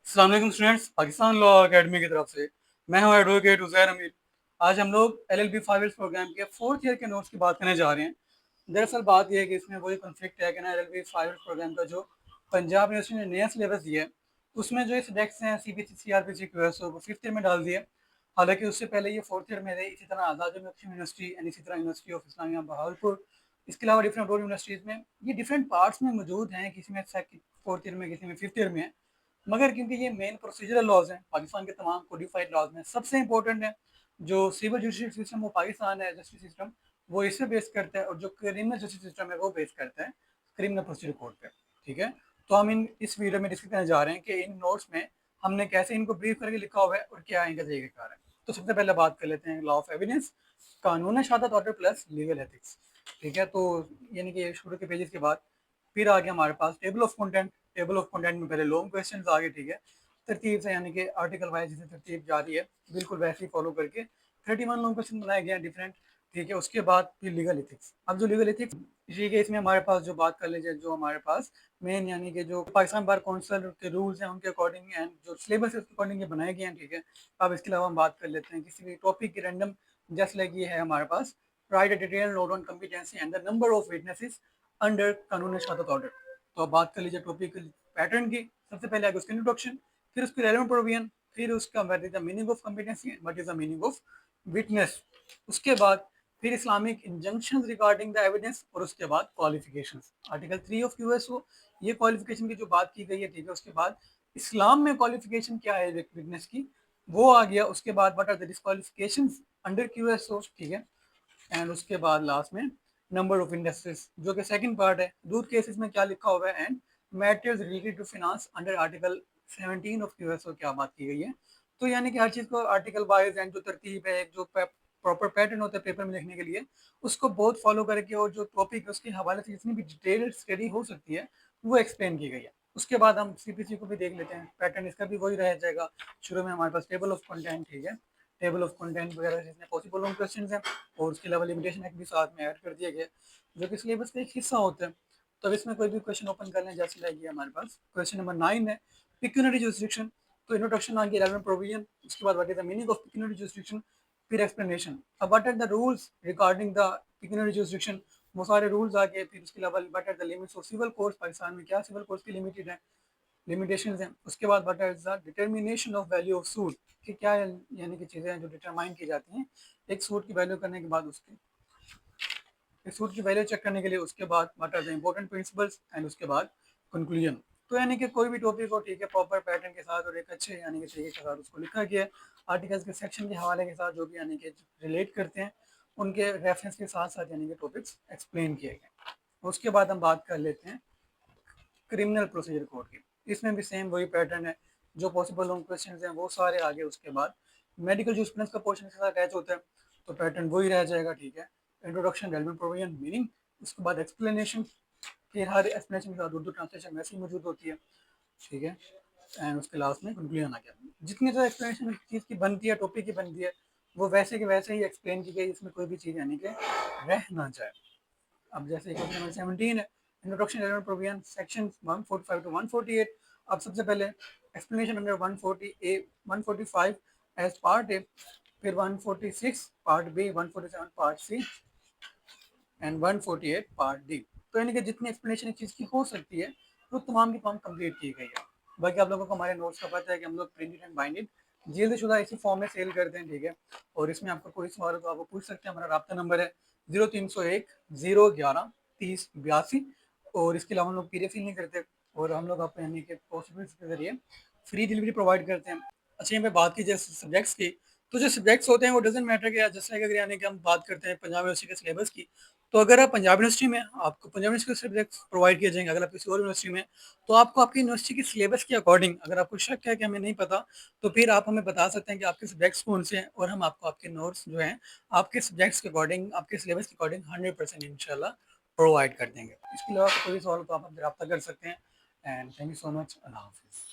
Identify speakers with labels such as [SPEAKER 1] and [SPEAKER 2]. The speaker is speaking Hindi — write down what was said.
[SPEAKER 1] अस्सलाम वालेकुम स्टूडेंट्स, पाकिस्तान लॉ एकेडमी की तरफ से मैं हूं एडवोकेट उज़ैर अमीर। आज हम लोग एलएलबी 5 इयर्स प्रोग्राम के फोर्थ ईयर के नोट्स की बात करने जा रहे हैं। दरअसल बात यह है कि इसमें वही कॉन्फ्लिक्ट है कि ना एलएलबी 5 इयर्स प्रोग्राम का जो पंजाब यूनिवर्सिटी ने नया सिलेबस दिया है उसमें जो सब्जेक्ट्स हैं सीबीएसई सीआरपीसी क्यूएसओ को फिफ्थ ईयर में डाल दिया। हालांकि उससे पहले ये फोर्थ ईयर में थे। इसी तरह आज़ाद यूनिवर्सिटी एंड इसी तरह यूनिवर्सिटी ऑफ इस्लामिया बहावलपुर, इसके अलावा डिफरेंट और यूनिवर्सिटीज़ में ये डिफरेंट पार्ट्स में मौजूद हैं। किसी में फोर्थ ईयर में, किसी में फिफ्थ ईयर में है। मगर क्योंकि ये मेन प्रोसीजरल लॉज हैं पाकिस्तान के तमाम कोडिफाइड लॉज में, सबसे इंपॉर्टेंट है जो सिविल जुडिशल सिस्टम वो पाकिस्तान है जस्टिस सिस्टम, वो इससे बेस करता है, और जो क्रिमिनल जस्टिस सिस्टम है वो बेस करता है क्रिमिनल प्रोसीजर कोड पे। ठीक है, तो हम इस वीडियो में डिस्कस करने जा रहे हैं कि इन नोट्स में हमने कैसे इनको ब्रीफ करके लिखा हुआ है और क्या इनका तरीक़ाकार है। तो सबसे पहले बात कर लेते हैं लॉ ऑफ एविडेंस, कानून Shahadat order plus legal ethics. ठीक है, तो यानी कि शुरू के पेजेस के बाद फिर आ गया हमारे पास table of content. Table of content में पहले लॉन्ग क्वेश्चन आ गए। ठीक है, तरतीब से यानी कि आर्टिकल वाइज जैसे तरतीब जा रही है बिल्कुल वैसे ही फॉलो करके 31 लॉन्ग क्वेश्चन बनाए गए हैं डिफरेंट। ठीक है, उसके बाद फिर लीगल एथिक्स। अब जो लीगल एथिक्स, इसी के इसमें हमारे पास जो बात कर लीजिए, जो हमारे पास मेन यानी कि जो पाकिस्तान बार काउंसिल के रूल्स हैं उनके अकॉर्डिंग एंड जो सिलेबस है उसके अकॉर्डिंग ये बनाए गए हैं। ठीक है, अब इसके अलावा हम बात कर लेते हैं किसी भी टॉपिक की रैंडम, जैसे लाइक ये है हमारे पास write a detail note on competency and the number of witnesses under Qanun Shahadat order. तो अब बात कर लीजिए टॉपिक पैटर्न की। सबसे पहले आगे उसका इंट्रोडक्शन, फिर उसकी रेलेवेंट प्रोविजन, फिर उसका what is the meaning of competency, what is the meaning of witness. उसके बाद फिर Islamic injunctions regarding the evidence, और उसके बाद क्वालिफिकेशंस। आर्टिकल 3 ऑफ यूएसओ, ये क्वालिफिकेशन की जो बात की गई है। ठीक है, उसके बाद इस्लाम में क्वालिफिकेशन क्या है विटनेस की, वो आ गया। उसके बाद व्हाट आर द डिस्क्वालिफिकेशंस अंडर क्यूएसओ। ठीक है, एंड उसके बाद लास्ट में नंबर ऑफ इंडस्ट्रीज, जो कि सेकंड पार्ट है। दूध केसेस में क्या लिखा हुआ है and matters related to finance under article 17 of USO क्या बात की गई है। तो यानी कि हर चीज़ को आर्टिकल वाइज एंड जो तरतीब है, एक जो प्रॉपर पैटर्न होता है पेपर में लिखने के लिए, उसको बहुत फॉलो करके और जो टॉपिक है उसके हवाले से जितनी भी डिटेल्ड स्टडी हो सकती है वो एक्सप्लेन की गई है। उसके बाद हम सीपीसी को भी देख लेते हैं। पैटर्न इसका भी वही रह जाएगा। शुरू में हमारे पास टेबल ऑफ कंटेंट। ठीक है, टेबल ऑफ कंटेंट वगैरह जितने पॉसिबल लॉन्ग क्वेश्चन हैं, और उसके अलावा लिमिटेशन एक्ट भी साथ में ऐड कर दिया गया जो कि सिलेबस का एक हिस्सा होता है। तो अब इसमें कोई भी क्वेश्चन ओपन कर लें, जैसे लाइक ये हमारे पास क्वेश्चन नंबर 9 है, पिक्यूनरी जुरिस्डिक्शन। तो इंट्रोडक्शन आ गया, रेलेवेंट प्रोविजन, उसके बाद what is the meaning of pecuniary jurisdiction, फिर एक्सप्लेनेशन। अब what are the rules regarding the pecuniary jurisdiction, वो सारे रूल्स आ गए। फिर उसके अलावा what are the limits of civil courts, Pakistan में क्या सिविल कोर्स की लिमिटेड है, लिमिटेशंस हैं। उसके बाद what is the determination of value of suit, कि क्या है यानी कि चीज़ें हैं जो डिटरमाइन की जाती हैं एक सूट की वैल्यू करने के बाद, उसके एक सूट की वैल्यू चेक करने के लिए। उसके बाद what are the important principles, and उसके बाद कंक्लूजन। तो यानी कि कोई भी टॉपिक हो, ठीक है, प्रॉपर पैटर्न के साथ और एक अच्छे यानी कि तरीके के साथ उसको लिखा गया है। आर्टिकल्स के सेक्शन के हवाले के साथ जो भी यानी कि रिलेट करते हैं उनके रेफरेंस के साथ साथ यानी कि टॉपिक्स एक्सप्लेन किए गए। उसके बाद हम बात कर लेते हैं क्रिमिनल प्रोसीजर कोड की। इसमें भी सेम वही पैटर्न है, जो पॉसिबल लॉन्ग क्वेश्चन हैं वो सारे आगे। उसके बाद मेडिकल जूस्प्रूडेंस का पोर्शन के साथ अटैच होता है, तो पैटर्न वही रह जाएगा। ठीक है, इंट्रोडक्शन, रेलेवेंट प्रोविजन, मीनिंग, उसके बाद एक्सप्लेनेशन, फिर हर एक्सप्लेनेशन के साथ उर्दू ट्रांसलेशन वैसे ही मौजूद होती है। ठीक है, एंड उसके लास्ट में कंक्लूजन आ गया। जितनी ज़्यादा एक्सप्लेनेशन चीज़ की बनती है, टॉपिक की बनती है, वो वैसे के वैसे ही एक्सप्लेन की गई, इसमें कोई भी चीज़ यानी कि रह ना जाए। अब जैसे क्वेश्चन नंबर 17 है, introduction and provision, section 145 to 148। अब सबसे पहले explanation under 140 A, 145 as part A, फिर 146 part B, 147 part C and 148 part D. तो यानी कि जितनी एक्सप्लेनेशन एक चीज़ की हो सकती है वो तमाम की तमाम कंप्लीट की गई है। बाकी आप लोगों को हमारे नोट्स का पता है कि हम लोग प्रिंटेड एंड बाइंडेड जल्द शुदा इसी फॉर्म में सेल करते हैं। ठीक है, और इसमें आपको कोई सवाल हो तो आप पूछ सकते हैं। हमारा रब्ता नंबर है 0301 011 3082। और इसके अलावा हम लोग पीडीएफ नहीं करते, और हम लोग आपको यानी कि पॉसिबल के जरिए फ्री डिलीवरी प्रोवाइड करते हैं। अच्छा, यहाँ पे बात की जाए सब्जेक्ट्स की, तो जो सब्जेक्ट्स होते हैं वो डजेंट मैटर कि जैसे अगर यानी कि हम बात करते हैं पंजाब यूनिवर्सिटी के सिलेबस की, तो अगर आप पंजाब यूनिवर्सिटी में, आपको पंजाब यूनिवर्सिटी के सब्जेक्ट्स प्रोवाइड किए जाएंगे। अगर आप किसी और यूनिवर्सिटी में, तो आपको आपकी यूनिवर्सिटी की सिलेबस के अकॉर्डिंग, अगर आपको शक है कि हमें नहीं पता, तो फिर आप हमें बता सकते हैं कि आपके सब्जेक्ट्स कौन से हैं, और हम आपको आपके नोट्स जो हैं आपके सब्जेक्ट्स के अकॉर्डिंग, आपके सिलेबस के अकॉर्डिंग 100% इंशाल्लाह प्रोवाइड कर देंगे। इसके अलावा कोई भी सवाल तो आप हमसे रब्ता कर सकते हैं। And thank you so much. Allah हाफिज़।